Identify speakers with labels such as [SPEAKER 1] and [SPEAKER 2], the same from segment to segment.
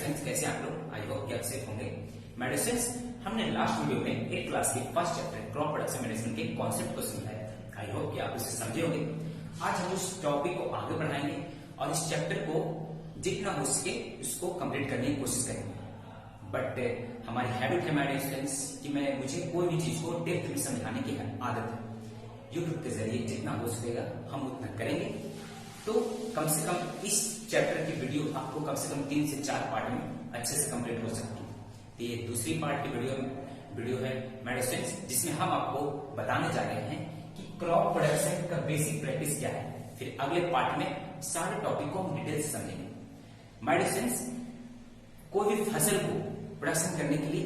[SPEAKER 1] Students, कैसे आप लोग? आई होप कि आप सेफ होंगे। मेडिसिन हमने लास्ट वीडियो में एक क्लास के first chapter crop production management के कॉन्सेप्ट को समझाया था। आई होप कि आप उसे समझे होंगे। आज हम उस टॉपिक को आगे बढ़ाएंगे और इस चैप्टर को जितना हो सके उसको कंप्लीट करने की कोशिश करेंगे। बट हमारी हैबिट है मेरे स्टूडेंट्स कि मुझे कोई भी चीज को डेप्थ में समझाने की आदत है। यूट्यूब के जरिए जितना हो सकेगा हम उतना करेंगे। तो कम से कम इस चैप्टर की वीडियो आपको कम से कम 3 से 4 पार्ट में अच्छे से कंप्लीट हो सकती है। तो ये दूसरी पार्ट की वीडियो है मेरे स्टूडेंट्स, जिसमें हम आपको बताने जा रहे हैं कि क्रॉप प्रोडक्शन का बेसिक प्रैक्टिस क्या है। फिर अगले पार्ट में सारे टॉपिक को हम डिटेल से समझेंगे। मेरे स्टूडेंट्स, कोई भी फसल को प्रोडक्शन करने के लिए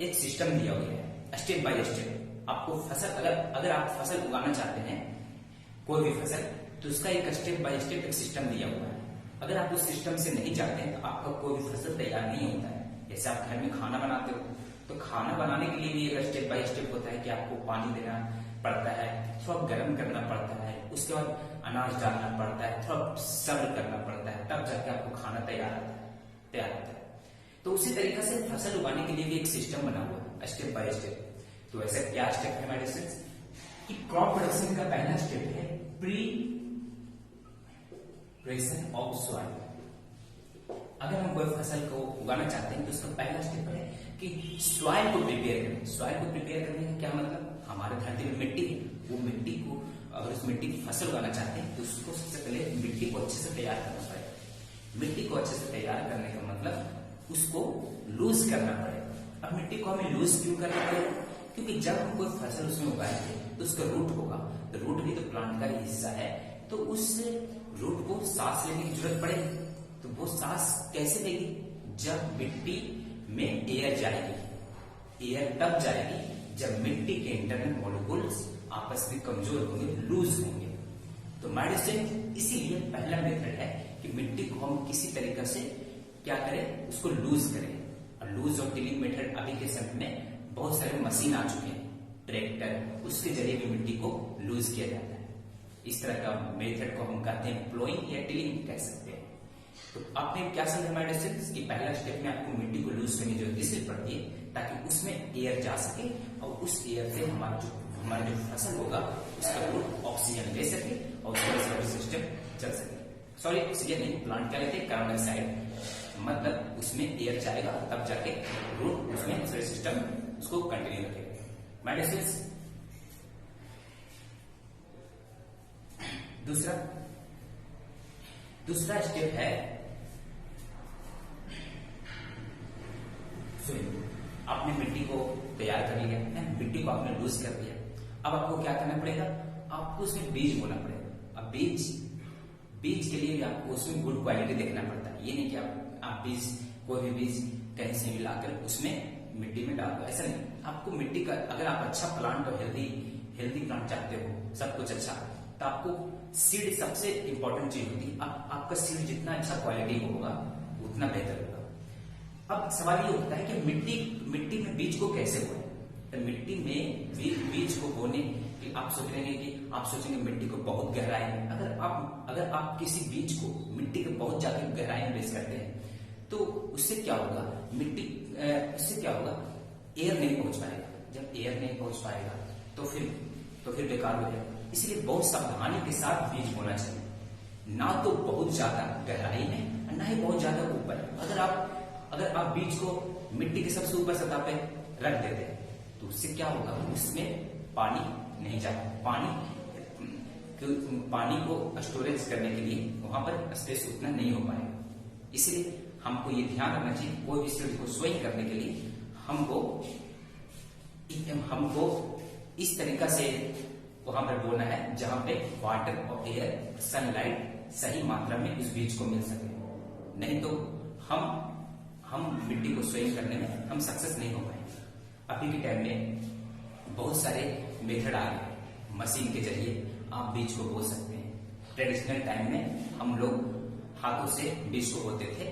[SPEAKER 1] एक सिस्टम दिया हुआ है, स्टेप बाय स्टेप। आपको फसल अगर आप फसल उगाना चाहते हैं कोई भी फसल, तो उसका एक स्टेप बाय स्टेप एक सिस्टम दिया हुआ है। अगर आप उस सिस्टम से नहीं जाते हैं तो आपका कोई भी फसल तैयार नहीं होता है। जैसे आप घर में खाना बनाते हो तो खाना बनाने के लिए भी एक स्टेप बाय स्टेप होता है कि आपको पानी देना पड़ता है, थोड़ा गर्म करना पड़ता है, उसके बाद अनाज डालना पड़ता है, थोड़ा सर्व करना पड़ता है, तब जाके आपको खाना तैयार होता है। तो उसी तरीके से फसल उगाने के लिए भी एक सिस्टम बना हुआ है, स्टेप बाय स्टेप। तो ऐसा क्या स्टेप है हमारे स्टूडेंट्स कि क्रॉप प्रोडक्शन का पहला स्टेप है प्रिपरेशन ऑफ सॉइल। अगर हम कोई फसल को उगाना चाहते हैं तो उसका पहला स्टेप है कि सॉइल को प्रिपेयर करें। सॉइल को प्रिपेयर करने का क्या मतलब? हमारे धरती में मिट्टी है, वो मिट्टी को अगर उस मिट्टी की फसल उगाना चाहते हैं तो उसको सबसे पहले मिट्टी को अच्छे से तैयार करना पड़ेगा। मिट्टी को अच्छे से तैयार करने का मतलब उसको लूज करना पड़ेगा। अब मिट्टी को हमें लूज क्यों करना पड़ेगा? क्योंकि जब हम कोई फसल उसमें उगाएंगे तो उसका रूट होगा, तो रूट भी तो प्लांट का ही हिस्सा है, तो उस रूट को सांस लेने की जरूरत पड़ेगी। तो वो सांस कैसे लेगी? जब मिट्टी में एयर जाएगी। एयर तब जाएगी जब मिट्टी के इंटरनल मॉलिक्यूल्स आपस में कमजोर होंगे, लूज होंगे। तो मेडिसिन इसीलिए पहला मेथड है कि मिट्टी को हम किसी तरीके से क्या करें, उसको लूज करें। और लूज और टिलिंग मेथड अभी के समय में बहुत सारे मशीन आ चुके हैं, ट्रैक्टर, उसके जरिए भी मिट्टी को लूज किया जाता है। इस तरह का मेथड को हम कहते हैं प्लोइंग या टिलिंग कह सकते हैं। तो आपने क्या समझा हमारे स्टूडेंट्स कि पहला स्टेप में आपको मिट्टी को लूज करने की जरूरत इसलिए पड़ती है ताकि उसमें एयर जा सके और उस एयर से हमारा जो फसल होगा उसका रूट ऑक्सीजन ले सके और उसका रिस्पिरेटरी सिस्टम चल सके। सॉरी, ऑक्सीजन नहीं, प्लांट क्या लेते हैं? Carbon dioxide. मतलब उसमें एयर जाएगा तब जाके रूट उसमें रिस्पिरेटरी सिस्टम उसको कंटिन्यू रखेगा। मेडिसिन दूसरा स्टेप है आपने मिट्टी को तैयार कर लिया है, मिट्टी को आपने लूज कर दिया। अब आपको क्या करना पड़ेगा? आपको उसमें बीज बोना पड़ेगा। अब बीज के लिए भी आपको उसमें गुड क्वालिटी देखना पड़ता है। ये नहीं कि आप बीज कोई भी बीज कहीं से भी लाकर उसमें मिट्टी में डाल दो, ऐसा नहीं। आपको मिट्टी का अगर आप अच्छा प्लांट और हेल्दी प्लांट चाहते हो, सब कुछ अच्छा, तो आपको सीड सबसे इंपॉर्टेंट चीज होती है। आपका सीड जितना अच्छा क्वालिटी होगा उतना बेहतर होगा। अब सवाल ये उठता है कि मिट्टी में बीज को कैसे बोए? तो मिट्टी में बीज को बोने कि आप सोचेंगे मिट्टी को बहुत गहराई में। अगर आप किसी बीज को मिट्टी के बहुत ज्यादा गहराई में बेच करते हैं तो उससे क्या होगा? उससे क्या होगा? एयर नहीं पहुंच पाएगा। जब एयर नहीं पहुंच पाएगा तो फिर बेकार हो जाएगा। इसलिए बहुत सावधानी के साथ बीज बोना चाहिए, ना तो बहुत ज्यादा गहराई में, ना ही बहुत ज्यादा ऊपर। अगर आप बीज को मिट्टी के सबसे ऊपर सतह पे रख देते हैं तो उससे क्या होगा? उसमें पानी नहीं जाता। पानी को स्टोरेज करने के लिए वहां पर स्पेस उतना नहीं हो पाएगा। इसलिए हमको ये ध्यान रखना चाहिए, कोई भी सीड को सोइंग करने के लिए हमको इस तरीका से वहां पर बोना है जहां पे वाटर और एयर, सनलाइट सही मात्रा में उस बीज को मिल सके। नहीं तो हम मिट्टी को सोइंग करने में हम सक्सेस नहीं हो पाएंगे। अभी के टाइम में बहुत सारे मेथड आ गए, मशीन के जरिए आप बीज को बो सकते हैं। ट्रेडिशनल टाइम में हम लोग हाथों से बीज को बोते थे,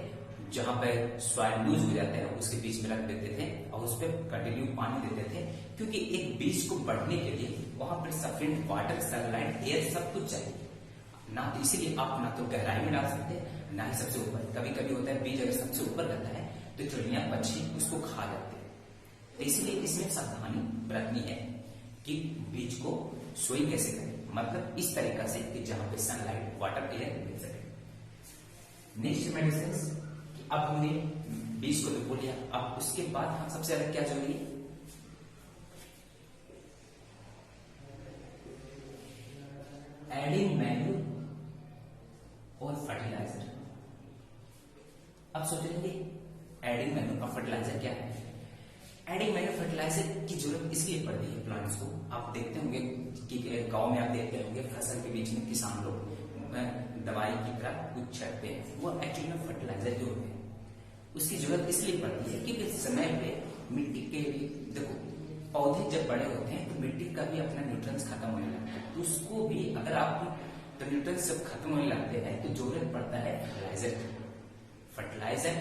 [SPEAKER 1] जहां पर सॉइल लूज हो जाता है उसके बीच में रख देते थे और उस पर कंटिन्यू पानी देते थे, क्योंकि एक बीज को बढ़ने के लिए वहां पर सफिशिएंट वाटर, सनलाइट, एयर सब कुछ चाहिए। ना तो इसीलिए आप ना तो गहराई में डाल सकते हैं ना ही सबसे ऊपर। कभी कभी होता है बीज अगर सबसे ऊपर रहता है तो चिड़िया पक्षी उसको खा जाते हैं। तो इसीलिए इसमें सावधानी बरतनी है कि बीज को सोई कैसे करें, मतलब इस तरीका से कि जहां पे सनलाइट वाटर एयर मिल सके। नेक्स्ट मेडिसिन, अब हमने बीज को तो बोल लिया, अब उसके बाद हम सबसे ज्यादा क्या जरूरी है, एडिंग मैन्यूर और फर्टिलाइजर। अब सोचेंगे एडिंग मैन्यूर और फर्टिलाइजर क्या है। एडिंग मैन्यूर फर्टिलाइजर की जरूरत इसलिए पड़ती है प्लांट्स को। आप देखते होंगे कि गांव में आप देखते होंगे फसल के बीच में किसान लोग दवाई की तरह कुछ छिड़कते हैं, वो एक्चुअली में फर्टिलाइजर जो होते हैं उसकी जरूरत इसलिए पड़ती है कि इस समय पे मिट्टी के लिए, देखो पौधे जब बड़े होते हैं तो मिट्टी का भी अपना न्यूट्रिएंट्स खत्म होने लगता है, तो उसको भी अगर आप तो न्यूट्रिएंट्स सब खत्म होने लगते हैं तो जरूरत पड़ता है फर्टिलाइजर। फर्टिलाइजर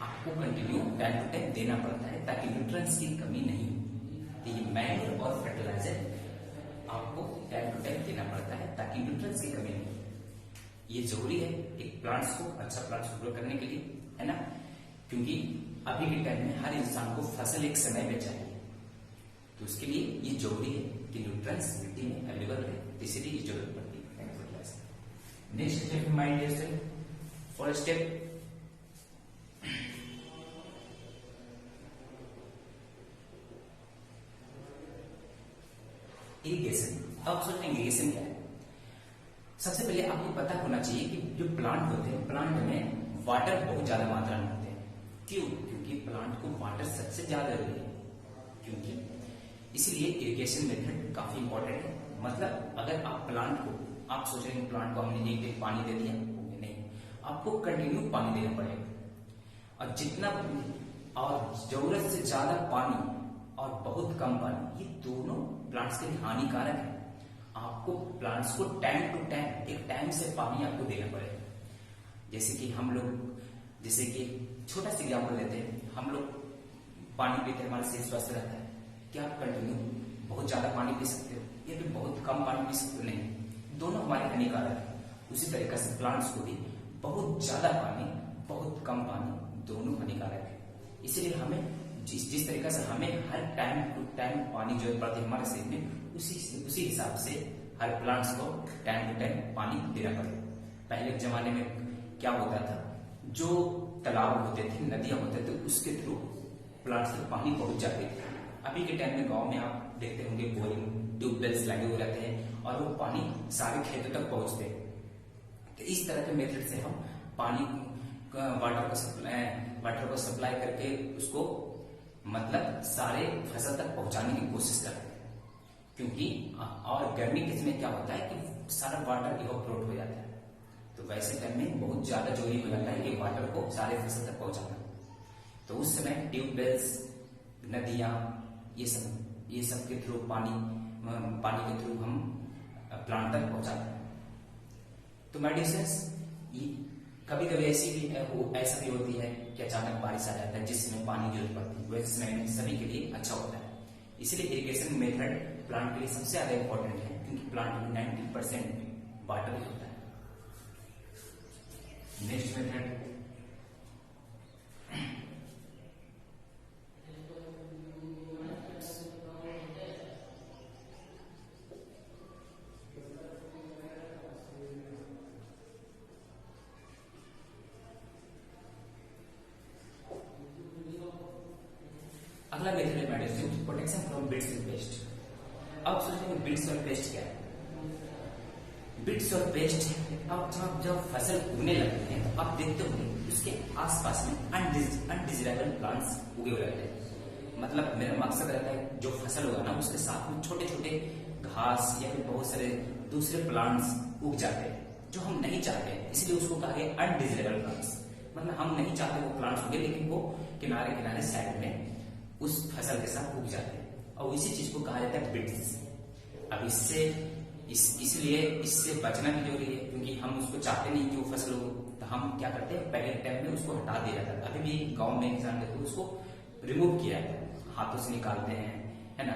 [SPEAKER 1] आपको कंटिन्यू टाइम टू टाइम देना पड़ता है ताकि न्यूट्रिएंट्स की कमी नहीं हो। तो ये मैन्यूर और फर्टिलाइजर आपको टाइम टू टाइम देना पड़ता है ताकि न्यूट्रिएंट्स की कमी नहीं हो। ये जरूरी है एक प्लांट्स को, अच्छा प्लांट्स ग्रो करने के लिए, है ना, क्योंकि अभी के टाइम में हर इंसान को फसल एक समय में चाहिए, तो उसके लिए ये जरूरी है कि न्यूट्रिएंट्स मिट्टी में अवेलेबल रहे, इसीलिए ये जरूरत पड़ती है fertiliser. Next step my dear student, first step irrigation. अब सोचते हैं इरिगेशन क्या है। सबसे पहले आपको पता होना चाहिए कि जो प्लांट होते हैं, प्लांट में वाटर बहुत ज्यादा मात्रा में होते हैं। क्यों? क्योंकि प्लांट को वाटर सबसे ज्यादा जरूरी है, क्योंकि इसलिए इरिगेशन मेथड काफी इंपॉर्टेंट है। मतलब अगर आप प्लांट को, आप सोच रहे हैं प्लांट को हमने एक पानी दे दिया, नहीं, आपको कंटिन्यू पानी देना पड़ेगा। और जितना और जरूरत से ज्यादा पानी और बहुत कम पानी, ये दोनों प्लांट्स के लिए हानिकारक है। आपको प्लांट्स को टाइम टू टाइम, एक टाइम से पानी आपको देना पड़ेगा। जैसे कि हम लोग, जैसे कि छोटा सा एग्जाम्पल लेते हैं, हम लोग पानी पीते हैं, हमारा शरीर स्वस्थ रहता है। क्या आप कंटिन्यू बहुत ज्यादा पानी पी सकते हो या फिर बहुत कम पानी पी सकते हो? नहीं, दोनों हमारे हानिकारक है। उसी तरीके से प्लांट्स को भी बहुत ज्यादा पानी, बहुत कम पानी, दोनों हानिकारक है। इसलिए हमें जिस तरीके से हमें हर टाइम टू टाइम पानी जरूरत पड़ती है हमारे शरीर में, उसी हिसाब से हर प्लांट्स को टाइम टू टाइम पानी देना पड़ेगा। पहले के जमाने में क्या होता था, जो तालाब होते थे, नदियां होते थे, उसके थ्रू प्लांट्स तक पानी पहुंच जाते थे। अभी के टाइम में गांव में आप देखते होंगे बोरिंग, ट्यूबवेल्स लगे हुए रहते हैं और वो पानी सारे खेतों तक पहुंचते हैं। तो इस तरह के मेथड से हम पानी वाटर को सप्लाई करके उसको मतलब सारे फसल तक पहुंचाने की कोशिश करते हैं। क्योंकि और गर्मी के समय क्या होता है कि सारा वाटर इवोपोरेट हो जाता है, तो वैसे टाइम में बहुत ज्यादा जरूरी हो जाता है कि वाटर को सारे फसल तक पहुंचाना। तो उस समय ट्यूबवेल्स, नदियां, ये सब के थ्रू पानी के थ्रू हम प्लांट तक पहुंचाते हैं। तो मेडिसिन्स कभी कभी ऐसा भी होती है कि अचानक बारिश आ जाता है जिसमें पानी की जरूरत पड़ती है, वैसे समय में सभी के लिए अच्छा होता है। इसलिए इरिगेशन मेथड प्लांट के लिए सबसे ज्यादा इंपॉर्टेंट है, क्योंकि प्लांट में 90% वाटर ही होता है। नेक्स्ट मेथड अगला मेथड है medicine protection from bits and paste. अब सोचते हैं बिट्स और पेस्ट क्या है। बिट्स और पेस्ट, अब जब फसल उगने लगते हैं तो आप देखते होंगे उसके आसपास में अनडिजायरेबल प्लांट्स उगे हुए रहते हैं। मतलब मेरा मकसद रहता है जो फसल होगा ना उसके साथ में छोटे छोटे घास या फिर बहुत सारे दूसरे प्लांट्स उग जाते हैं जो हम नहीं चाहते हैं, इसलिए उसको कहा गया अनडिजायरेबल प्लांट्स। मतलब हम नहीं चाहते वो प्लांट्स उगे, लेकिन वो किनारे किनारे साइड में उस फसल के साथ उग जाते हैं और इसी चीज को कहा जाता है बिट्स। अब इसलिए इससे बचना भी जरूरी है, क्योंकि हम उसको चाहते नहीं कि वो फसल हो, तो हम क्या करते हैं पहले टाइम में उसको हटा दिया जाता है। अभी भी गांव में इंसान देखो उसको रिमूव किया जाता है, हाथों से निकालते हैं, है ना।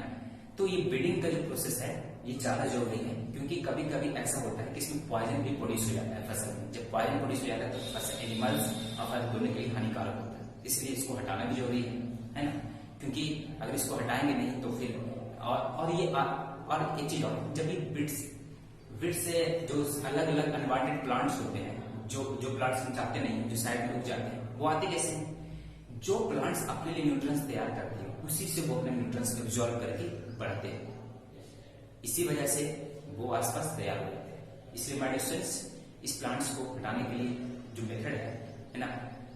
[SPEAKER 1] तो ये ब्रीडिंग का जो प्रोसेस है ये ज्यादा जरूरी है, क्योंकि कभी कभी ऐसा होता है कि इसमें पॉइजन भी प्रोड्यूस हो जाता है फसल में। जब पॉइजन प्रोड्यूस हो जाता है तो फसल एनिमल्स और फसल दोनों के लिए हानिकारक होता है, इसलिए इसको हटाना भी जरूरी है ना। क्योंकि अगर इसको हटाएंगे नहीं तो फिर और एक चीज और, जब भी बिट्स से जो अलग अलग अनवांटेड प्लांट्स होते हैं, जो प्लांट्स हम चाहते नहीं, जो साइड में उग जाते हैं, वो आते कैसे हैं? जो प्लांट्स अपने लिए न्यूट्रिएंट्स तैयार करते हैं उसी से वो अपने न्यूट्रिएंट्स एब्जॉर्ब करके बढ़ते हैं, इसी वजह से वो आसपास तैयार हो जाते हैं। इसलिए माय डियर स्टूडेंट्स, इस प्लांट्स को हटाने के लिए जो मेथड है ना,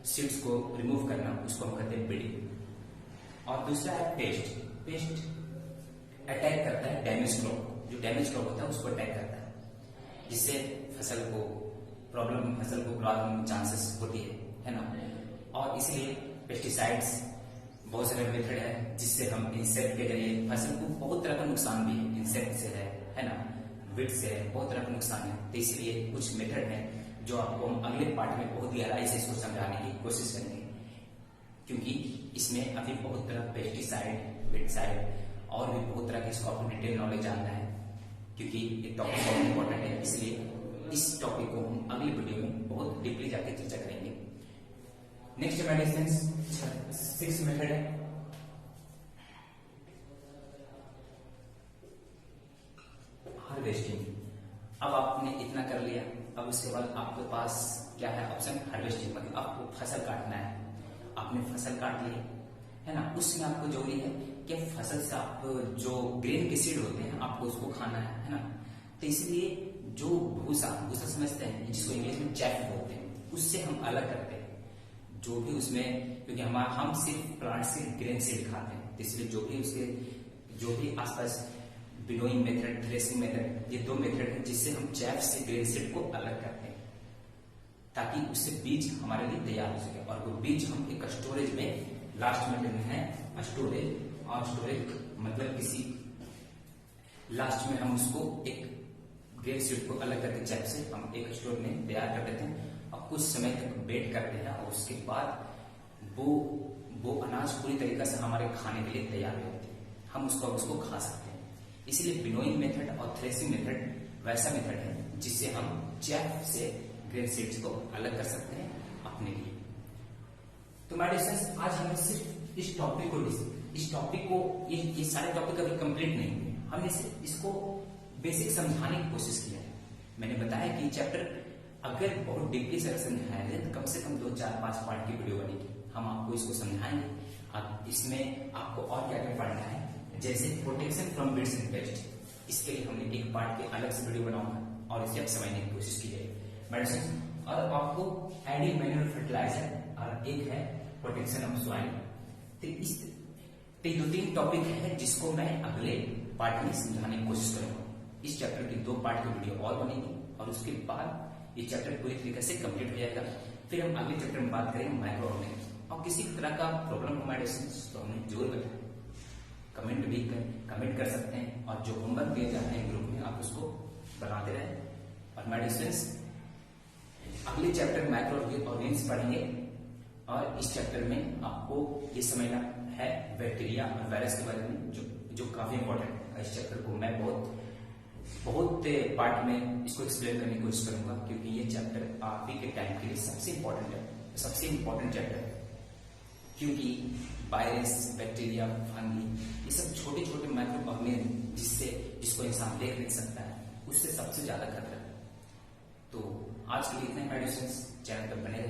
[SPEAKER 1] सीड्स को रिमूव करना, उसको हम कहते हैं बीडिंग। और दूसरा है पेस्ट अटैक करता है डैमेज क्रॉप, जो डैमेज क्रॉप होता है उसको अटैक करता है, जिससे फसल को प्रॉब्लम चांसेस होती है ना। और इसलिए पेस्टिसाइड्स बहुत सारे मेथड है जिससे हम इंसेक्ट के जरिए फसल को बहुत तरह का नुकसान भी है, इंसेक्ट से है ना, विट से है, बहुत तरह का नुकसान है। तो इसलिए कुछ मेथड है जो आपको हम अगले पार्ट में बहुत गहराई से इसको समझाने की कोशिश करेंगे, क्योंकि इसमें अभी बहुत तरह पेस्टिसाइड, विटसाइड और भी बहुत तरह के इसको आपको डिटेल नॉलेज जानना है, क्योंकि ये टॉपिक बहुत इंपॉर्टेंट है। इसलिए इस टॉपिक को हम अगली वीडियो में बहुत डीपली जाके चर्चा करेंगे। नेक्स्ट मेडिसिन 6 मेथड है हार्वेस्टिंग। अब आपने इतना कर लिया, अब उसके बाद आपके पास क्या है ऑप्शन? हार्वेस्टिंग, मतलब आपको फसल काटना है। आपने फसल काट ली है ना, उसमें आपको जरूरी है कि फसल से आप जो ग्रेन के सीड होते हैं आपको उसको खाना है ना। तो इसलिए जो भूसा समझते हैं, जिसको इंग्लिश में चैफ बोलते हैं, उससे हम अलग करते हैं जो भी उसमें, क्योंकि हम सिर्फ प्लांट से ग्रेन सीड खाते हैं, इसलिए जो भी आसपास विनोइंग मेथड, थ्रेसिंग मेथड, ये 2 मेथड है जिससे हम चैफ से ग्रेन सीड को अलग करते हैं, ताकि उससे बीज हमारे लिए तैयार हो सके। और वो बीज हम एक स्टोरेज में, लास्ट मेथड में है स्टोरेज, और स्टोरेज मतलब किसी लास्ट में हम उसको एक ग्रेन सीड को अलग करके चैफ से हम एक स्टोर में तैयार कर देते हैं और कुछ समय तक वेट करते हैं, और उसके बाद वो अनाज पूरी तरीके से हमारे खाने के लिए तैयार हो जाते हैं, हम उसको खा सकते हैं। इसलिए विनोइंग मेथड और थ्रेसिंग मेथड वैसा मेथड है जिससे हम चैफ से ग्रेन सीड्स को अलग कर सकते हैं अपने लिए। तो माय डियर स्टूडेंट्स, आज हमने सिर्फ इस टॉपिक को ये सारे टॉपिक अभी कंप्लीट नहीं हुए, हमने इसको बेसिक समझाने की कोशिश किया है। मैंने बताया कि चैप्टर अगर बहुत डीपली से समझाया जाए तो कम से कम 2, 4, 5 पार्ट की वीडियो बनेगी, हम आपको इसको समझाएंगे। अब इसमें आपको और क्या क्या पढ़ना है, जैसे protection from bits and paste, इसके लिए हमने एक पार्ट के अलग से वीडियो बनाऊंगा और इसे आप समझने की कोशिश की जाएगी मेडिसिन। और आपको आइडियल मैन्यूअल फर्टिलाइजर और एक है प्रोटेक्शन ऑफ सॉइल। तो 2-3 टॉपिक है जिसको मैं अगले पार्ट में समझाने की कोशिश करूंगा। इस चैप्टर की 2 पार्ट की वीडियो और बनेगी और उसके बाद ये चैप्टर पूरी तरीके से कंप्लीट हो जाएगा। फिर हम अगले चैप्टर में बात करेंगे माइक्रो ऑर्गेनिज्म। और किसी तरह का प्रॉब्लम हो मेडिसिन तो हमें जरूर बताएं, कमेंट कर सकते हैं, और जो होमवर्क दिए जाते हैं ग्रुप में आप उसको बनाते रहें। और मेडिसिन अगले चैप्टर माइक्रो ऑर्गेनिज्म पढ़ेंगे, और इस चैप्टर में आपको ये समझना है बैक्टीरिया और वायरस के बारे में, जो काफी इंपॉर्टेंट है। इस चैप्टर को मैं बहुत पार्ट में इसको एक्सप्लेन करने की कोशिश करूंगा, क्योंकि ये चैप्टर आप ही के टाइम के लिए सबसे इंपॉर्टेंट चैप्टर है, क्योंकि वायरस, बैक्टीरिया, फंगी, ये सब छोटे छोटे माइक्रो ऑर्गेनिज्म जिसको इंसान देख नहीं सकता है, उससे सबसे ज्यादा खतरा है। तो आज के लिए इतने मेडिसिन, चैनल पर बने